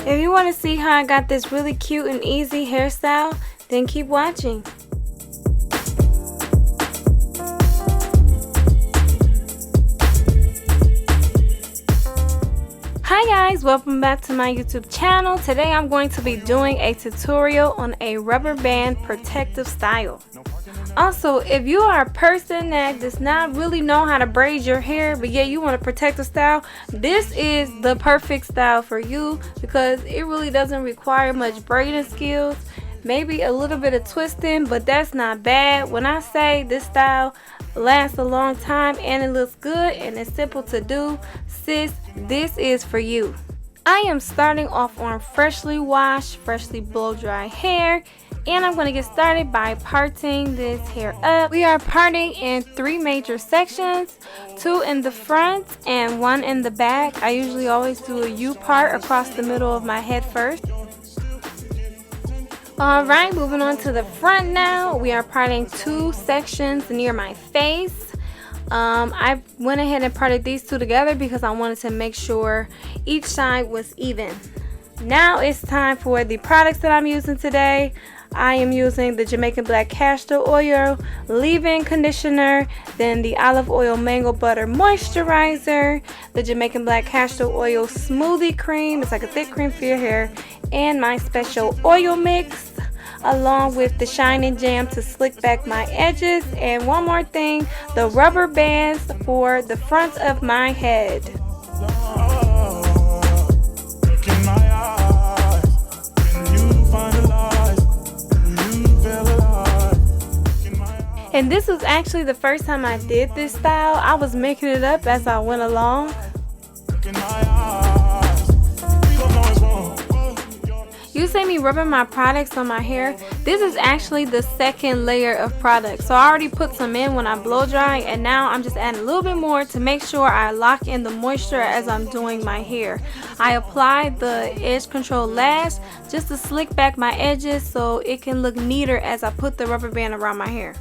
If you want to see how I got this really cute and easy hairstyle, then keep watching. Hi guys, welcome back to my YouTube channel. Today I'm going to be doing a tutorial on a rubber band protective style. Also, if you are a person that does not really know how to braid your hair, but yet you want a protective style, this is the perfect style for you because it really doesn't require much braiding skills. Maybe a little bit of twisting, but that's not bad. When I say this style lasts a long time and it looks good and it's simple to do, sis, this is for you. I am starting off on freshly washed, freshly blow dry hair. And I'm going to get started by parting this hair up. We are parting in 3 major sections, 2 in the front and 1 in the back. I usually always do a U part across the middle of my head first. Alright, moving on to the front now. We are parting 2 sections near my face. I went ahead and parted these 2 together because I wanted to make sure each side was even. Now it's time for the products that I'm using today. I am using the Jamaican Black Castor Oil Leave-In Conditioner, then the Olive Oil Mango Butter Moisturizer, the Jamaican Black Castor Oil Smoothie Cream, it's like a thick cream for your hair, and my special oil mix, along with the Shining Jam to slick back my edges, and one more thing, the rubber bands for the front of my head. And this was actually the first time I did this style. I was making it up as I went along. You see me rubbing my products on my hair. This is actually the second layer of products. So I already put some in when I blow dry, and now I'm just adding a little bit more to make sure I lock in the moisture as I'm doing my hair. I applied the edge control last just to slick back my edges so it can look neater as I put the rubber band around my hair.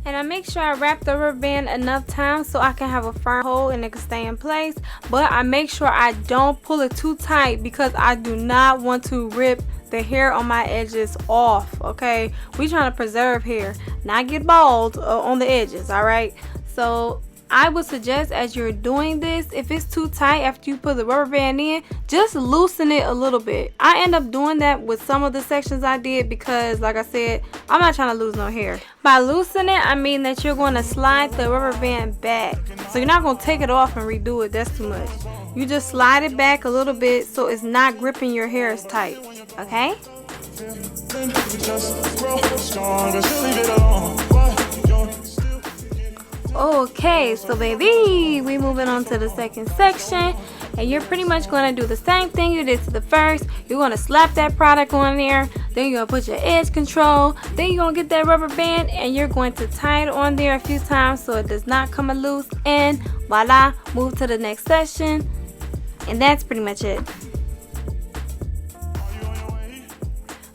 And I make sure I wrap the rubber band enough time so I can have a firm hold and it can stay in place. But I make sure I don't pull it too tight because I do not want to rip the hair on my edges off, okay? We trying to preserve hair, not get bald on the edges, alright? So I would suggest as you're doing this, if it's too tight after you put the rubber band in, just loosen it a little bit. I end up doing that with some of the sections I did because, like I said, I'm not trying to lose no hair. By loosening it, I mean that you're going to slide the rubber band back. So you're not going to take it off and redo it. That's too much. You just slide it back a little bit so it's not gripping your hair as tight. Okay? Okay, so baby, we moving on to the second section, and you're pretty much going to do the same thing you did to the first. You're going to slap that product on there, then you're going to put your edge control, then you're going to get that rubber band and you're going to tie it on there a few times so it does not come loose, and voila, move to the next section. And that's pretty much it.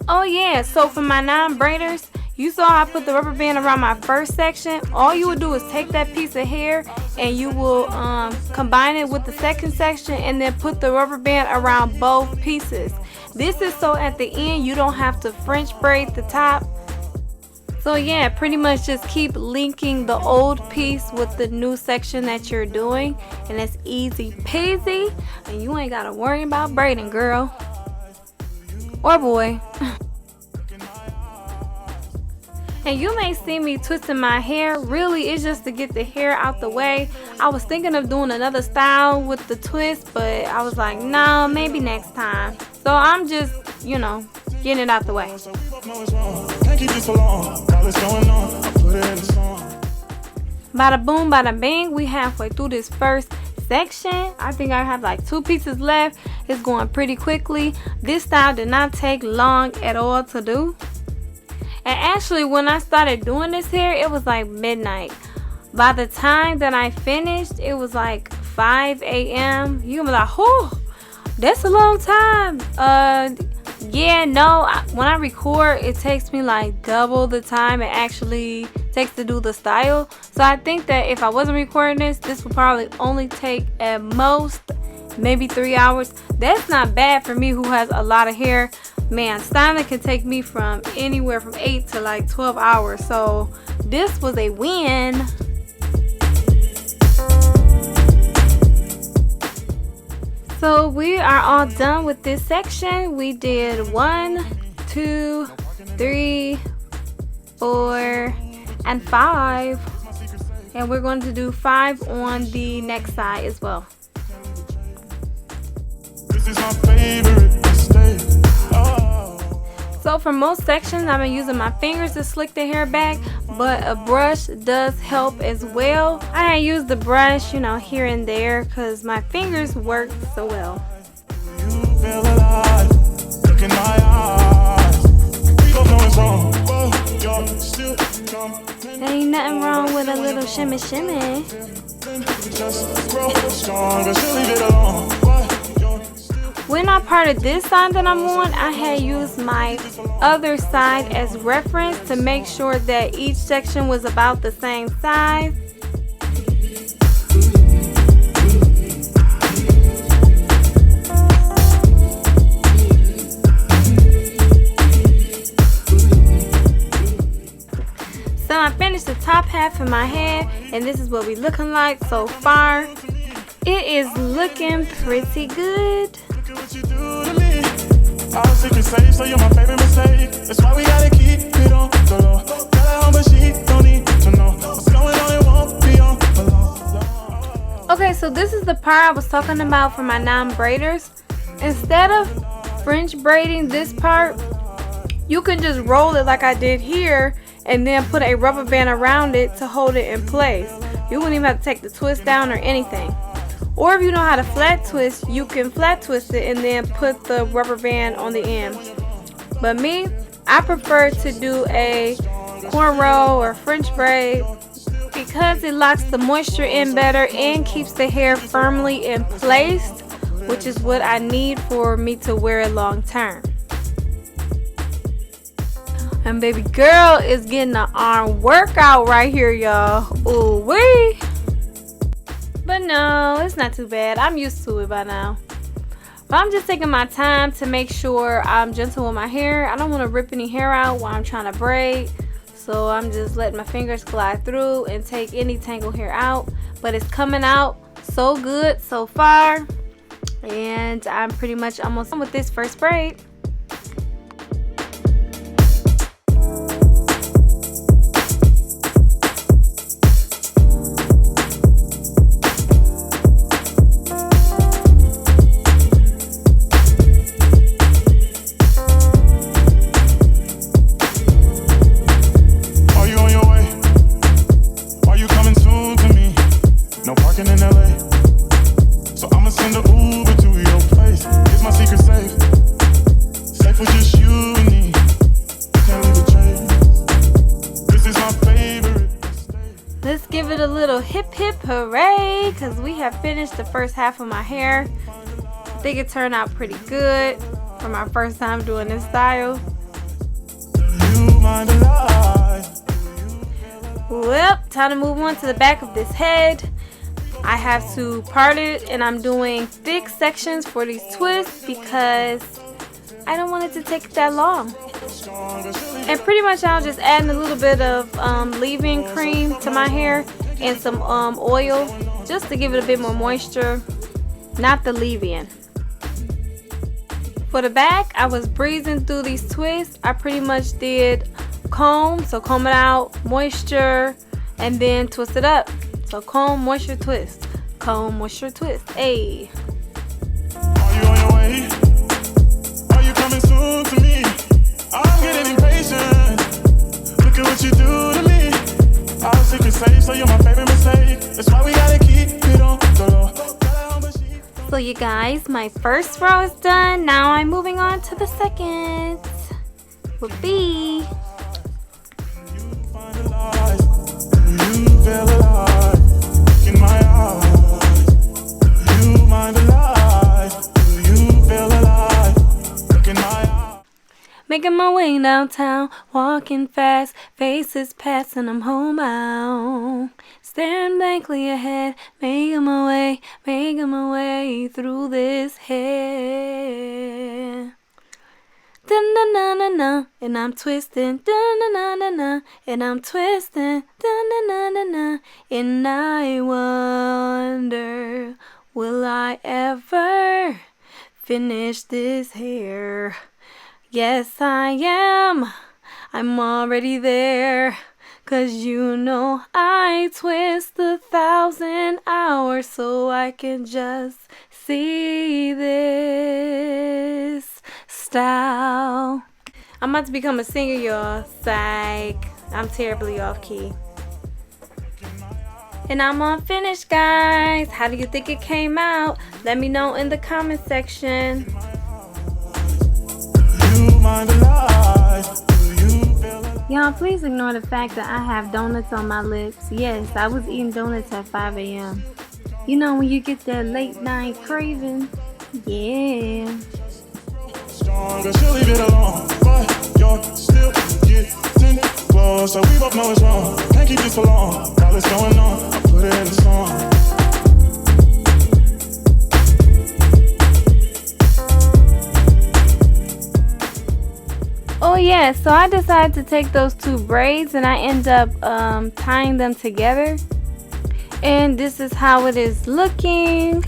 Oh yeah, so for my non-braiders, you saw I put the rubber band around my first section. All you would do is take that piece of hair and you will combine it with the second section and then put the rubber band around both pieces. This is so at the end you don't have to French braid the top. So yeah, pretty much just keep linking the old piece with the new section that you're doing, and it's easy peasy and you ain't gotta worry about braiding, girl or boy. And you may see me twisting my hair. Really, it's just to get the hair out the way. I was thinking of doing another style with the twist, but I was like, no, maybe next time. So I'm just, you know, getting it out the way. Bada boom, bada bing, we halfway through this first section. I think I have like 2 pieces left. It's going pretty quickly. This style did not take long at all to do. And actually, when I started doing this hair, it was like midnight. By the time that I finished, it was like 5 a.m. You're gonna be like, oh, that's a long time. Yeah, no, when I record, it takes me like double the time it actually takes to do the style. So I think that if I wasn't recording this would probably only take at most maybe 3 hours. That's not bad for me who has a lot of hair. Man, styling can take me from anywhere from 8 to like 12 hours. So this was a win. So we are all done with this section. We did 1, 2, 3, 4, and 5. And we're going to do 5 on the next side as well. This is my favorite mistake. So for most sections, I've been using my fingers to slick the hair back, but a brush does help as well. I use the brush, you know, here and there because my fingers work so well. There ain't nothing wrong with a little shimmy shimmy. When I parted this side that I'm on, I had used my other side as reference to make sure that each section was about the same size. So I finished the top half of my head, and this is what we're looking like so far. It is looking pretty good. What you do to me. I was sick and safe, so you're my favorite mistake. That's why we gotta keep it on the low. Tell her home, but she don't need to know what's going on. It won't be on the low. Okay, so this is the part I was talking about for my non-braiders. Instead of French braiding this part, you can just roll it like I did here and then put a rubber band around it to hold it in place. You wouldn't even have to take the twist down or anything. Or if you know how to flat twist, you can flat twist it and then put the rubber band on the end. But me, I prefer to do a cornrow or French braid because it locks the moisture in better and keeps the hair firmly in place, which is what I need for me to wear it long term. And baby girl is getting an arm workout right here, y'all. Ooh wee. But no, it's not too bad. I'm used to it by now. But I'm just taking my time to make sure I'm gentle with my hair. I don't want to rip any hair out while I'm trying to braid. So I'm just letting my fingers glide through and take any tangled hair out. But it's coming out so good so far. And I'm pretty much almost done with this first braid. Let's give it a little hip hip hooray because we have finished the first half of my hair. I think it turned out pretty good for my first time doing this style. Well, time to move on to the back of this head. I have to part it and I'm doing thick sections for these twists because I don't want it to take that long. And pretty much I'll just add a little bit of leave-in cream to my hair and some oil just to give it a bit more moisture, not the leave-in. For the back, I was breezing through these twists. I pretty much did comb, so comb it out, moisture, and then twist it up. So comb, moisture, twist. Comb, moisture, twist. Ayy. Are you on your way? Are you coming soon to me? I'm getting impatient. Look at what you do to me. I was sick and safe, so you're my favorite mistake. That's why we gotta keep it on the low. So you guys, my first row is done. Now I'm moving on to the second. Whoopee. Making my way downtown, walking fast, faces passing, I'm homebound. Staring blankly ahead, making my way through this hair. Dun-na-na-na-na, and I'm twisting, dun-na-na-na-na, and I'm twisting, dun-na-na-na-na, and I wonder, will I ever finish this hair? Yes, I am. I'm already there. 'Cause you know I twist 1,000 hours so I can just see this style. I'm about to become a singer, y'all. Psych. I'm terribly off key. And I'm all finished, guys. How do you think it came out? Let me know in the comment section. Y'all, please ignore the fact that I have donuts on my lips. Yes, I was eating donuts at 5 a.m. You know when you get that late night craving? Yeah. Stronger, she'll leave it alone, but you're still getting close. So we both know it's wrong. Can't keep this for long. While it's going on, I put it in the song. Oh yeah, so I decided to take those two braids and I end up tying them together. And this is how it is looking.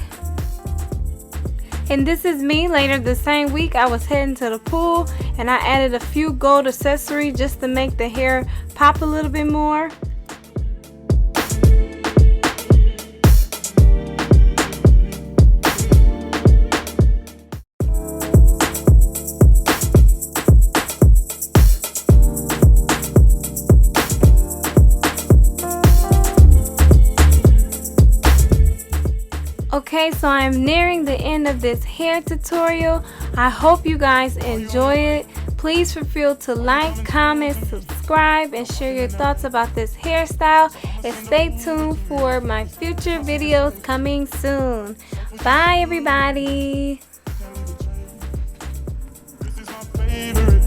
And this is me later the same week. I was heading to the pool and I added a few gold accessories just to make the hair pop a little bit more. Okay, so I'm nearing the end of this hair tutorial. I hope you guys enjoy it. Please feel free to like, comment, subscribe, and share your thoughts about this hairstyle. And stay tuned for my future videos coming soon. Bye, everybody. This is my favorite.